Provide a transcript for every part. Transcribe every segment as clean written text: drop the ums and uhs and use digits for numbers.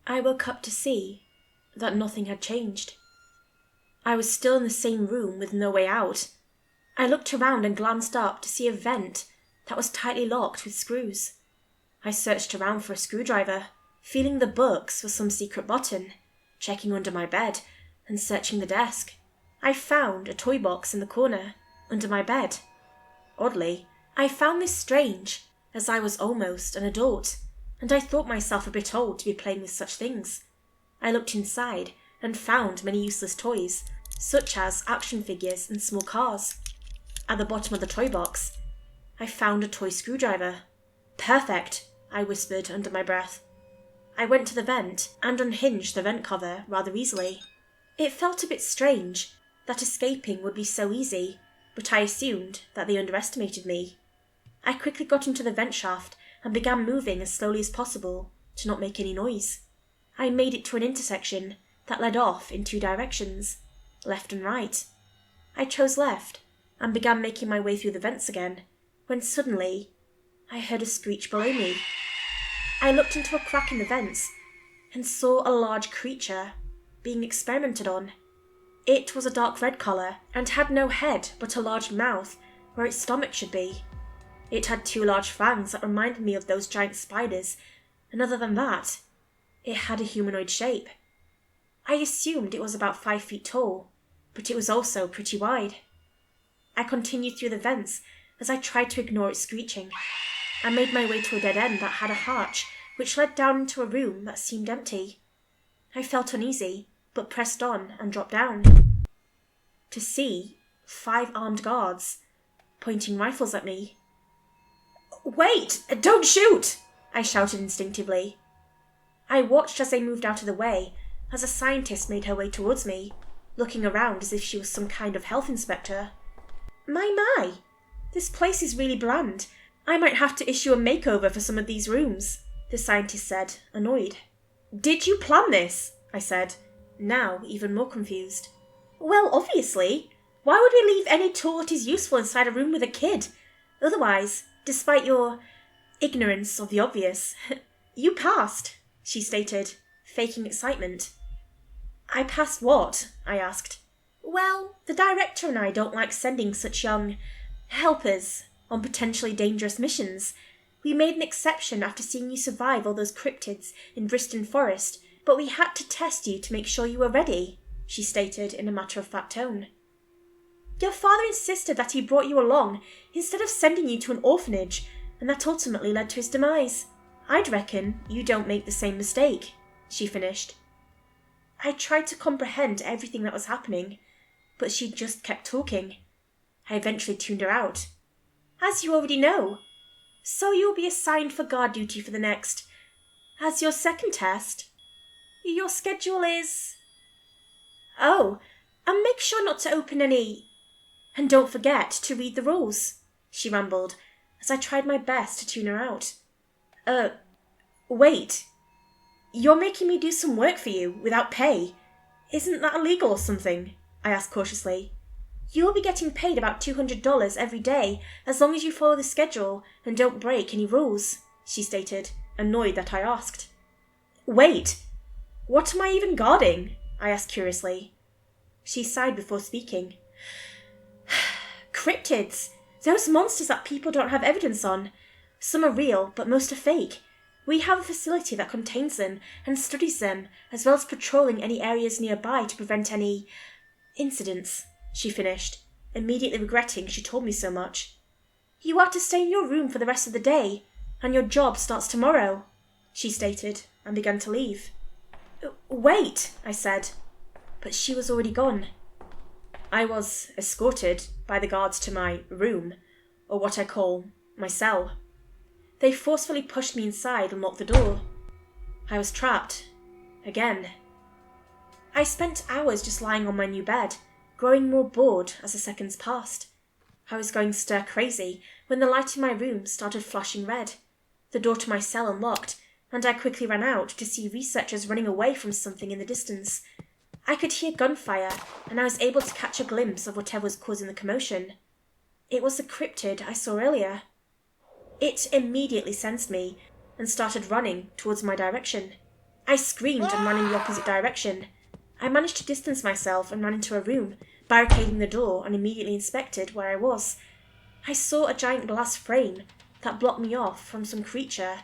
I woke up to see that nothing had changed. I was still in the same room with no way out. I looked around and glanced up to see a vent that was tightly locked with screws. I searched around for a screwdriver, feeling the books for some secret button, checking under my bed and searching the desk. I found a toy box in the corner, under my bed. Oddly, I found this strange, as I was almost an adult, and I thought myself a bit old to be playing with such things. I looked inside and found many useless toys, such as action figures and small cars. At the bottom of the toy box, I found a toy screwdriver. "Perfect," I whispered under my breath. I went to the vent and unhinged the vent cover rather easily. It felt a bit strange that escaping would be so easy, but I assumed that they underestimated me. I quickly got into the vent shaft and began moving as slowly as possible to not make any noise. I made it to an intersection that led off in two directions, left and right. I chose left and began making my way through the vents again, when suddenly I heard a screech below me. I looked into a crack in the vents and saw a large creature being experimented on. It was a dark red colour and had no head but a large mouth where its stomach should be. It had two large fangs that reminded me of those giant spiders, and other than that, it had a humanoid shape. I assumed it was about 5 feet tall, but it was also pretty wide. I continued through the vents as I tried to ignore its screeching. I made my way to a dead end that had a hatch which led down into a room that seemed empty. I felt uneasy, but pressed on and dropped down, to see 5 armed guards pointing rifles at me. "Wait! Don't shoot!" I shouted instinctively. I watched as they moved out of the way, as a scientist made her way towards me, looking around as if she was some kind of health inspector. My, this place is really bland. I might have to issue a makeover for some of these rooms," the scientist said, annoyed. "Did you plan this?" I said, now even more confused. "Well, obviously. Why would we leave any tool that is useful inside a room with a kid? Otherwise, despite your ignorance of the obvious, you passed," she stated, faking excitement. "I passed what?" I asked. "Well, the director and I don't like sending such young helpers on potentially dangerous missions. We made an exception after seeing you survive all those cryptids in Briston Forest, but we had to test you to make sure you were ready," she stated in a matter-of-fact tone. "Your father insisted that he brought you along instead of sending you to an orphanage, and that ultimately led to his demise. I'd reckon you don't make the same mistake," she finished. I tried to comprehend everything that was happening, but she just kept talking. I eventually tuned her out. "As you already know, so you will be assigned for guard duty for the next. As your second test, your schedule is... Oh, and make sure not to open any... And don't forget to read the rules," she rambled, as I tried my best to tune her out. Wait. You're making me do some work for you without pay. Isn't that illegal or something?" I asked cautiously. "You will be getting paid about $200 every day as long as you follow the schedule and don't break any rules," she stated, annoyed that I asked. "Wait, what am I even guarding?" I asked curiously. She sighed before speaking. "Cryptids, those monsters that people don't have evidence on. Some are real, but most are fake. We have a facility that contains them and studies them, as well as patrolling any areas nearby to prevent any incidents," she finished, immediately regretting she told me so much. "You are to stay in your room for the rest of the day, and your job starts tomorrow," she stated, and began to leave. "Wait," I said, but she was already gone. I was escorted by the guards to my room, or what I call my cell. They forcefully pushed me inside and locked the door. I was trapped. Again. I spent hours just lying on my new bed, growing more bored as the seconds passed. I was going stir crazy when the light in my room started flashing red. The door to my cell unlocked, and I quickly ran out to see researchers running away from something in the distance. I could hear gunfire, and I was able to catch a glimpse of whatever was causing the commotion. It was the cryptid I saw earlier. It immediately sensed me and started running towards my direction. I screamed and ran in the opposite direction. I managed to distance myself and ran into a room, barricading the door, and immediately inspected where I was. I saw a giant glass frame that blocked me off from some creature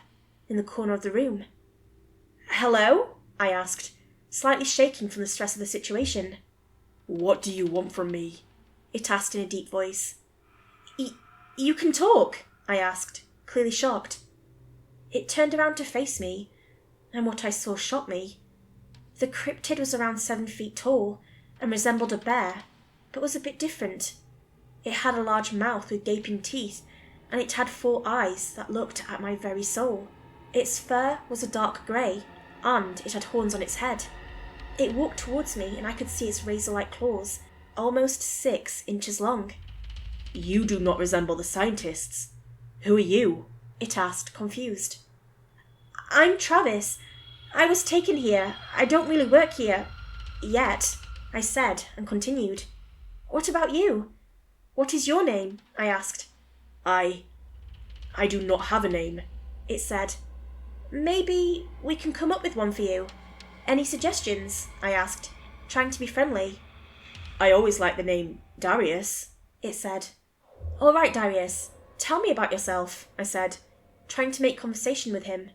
in the corner of the room. "Hello?" I asked, slightly shaking from the stress of the situation. "What do you want from me?" it asked in a deep voice. You can talk?" I asked, clearly shocked. It turned around to face me, and what I saw shocked me. The cryptid was around 7 feet tall and resembled a bear, but was a bit different. It had a large mouth with gaping teeth, and it had 4 eyes that looked at my very soul. Its fur was a dark grey, and it had horns on its head. It walked towards me, and I could see its razor-like claws, almost 6 inches long. "You do not resemble the scientists. Who are you?" it asked, confused. "I'm Travis. I was taken here. I don't really work here. Yet," I said, and continued. "What about you? What is your name?" I asked. I do not have a name," it said. "Maybe we can come up with one for you. Any suggestions?" I asked, trying to be friendly. "I always liked the name Darius," it said. "All right, Darius, tell me about yourself," I said, trying to make conversation with him.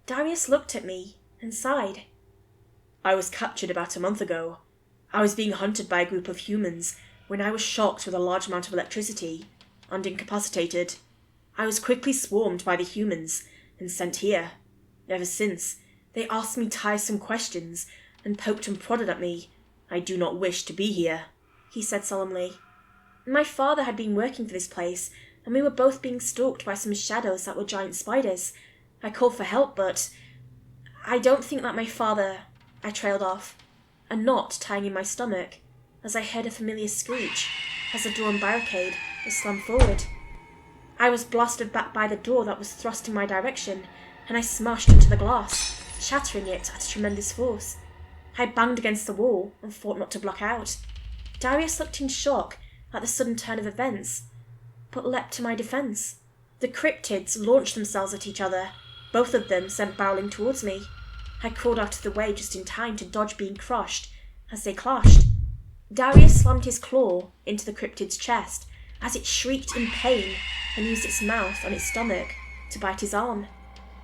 Darius looked at me and sighed. "I was captured about a month ago. I was being hunted by a group of humans when I was shocked with a large amount of electricity and incapacitated. I was quickly swarmed by the humans and sent here. Ever since, they asked me tiresome questions and poked and prodded at me. I do not wish to be here," he said solemnly. "My father had been working for this place, and we were both being stalked by some shadows that were giant spiders. I called for help, but I don't think that my father—" I trailed off, a knot tying in my stomach, as I heard a familiar screech as the door and barricade was slammed forward. I was blasted back by the door that was thrust in my direction, and I smashed into the glass, shattering it at a tremendous force. I banged against the wall and fought not to block out. Darius looked in shock at the sudden turn of events, but leapt to my defence. The cryptids launched themselves at each other, both of them sent barreling towards me. I crawled out of the way just in time to dodge being crushed as they clashed. Darius slammed his claw into the cryptid's chest as it shrieked in pain and used its mouth on its stomach to bite his arm.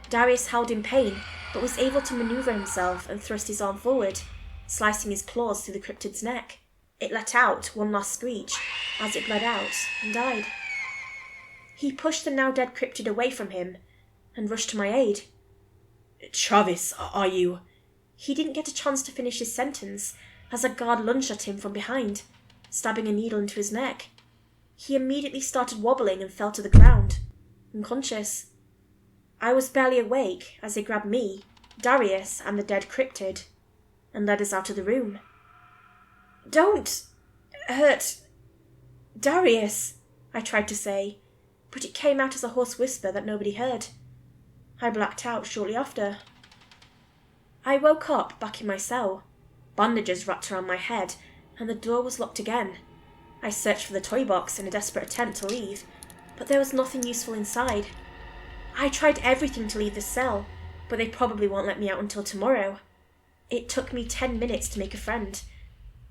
Darius howled in pain, but was able to maneuver himself and thrust his arm forward, slicing his claws through the cryptid's neck. It let out one last screech as it bled out and died. He pushed the now dead cryptid away from him and rushed to my aid. "Travis, are you—" He didn't get a chance to finish his sentence as a guard lunged at him from behind, stabbing a needle into his neck. He immediately started wobbling and fell to the ground, unconscious. I was barely awake as they grabbed me, Darius, and the dead cryptid, and led us out of the room. "Don't hurt Darius," I tried to say, but it came out as a hoarse whisper that nobody heard. I blacked out shortly after. I woke up back in my cell, bandages wrapped around my head, and the door was locked again. I searched for the toy box in a desperate attempt to leave, but there was nothing useful inside. I tried everything to leave the cell, but they probably won't let me out until tomorrow. It took me 10 minutes to make a friend,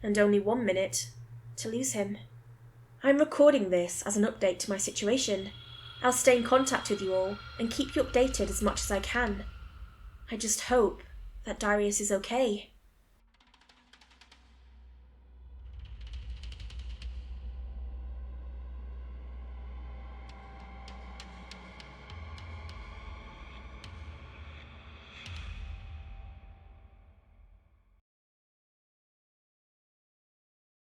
and only 1 minute to lose him. I'm recording this as an update to my situation. I'll stay in contact with you all and keep you updated as much as I can. I just hope that Darius is okay.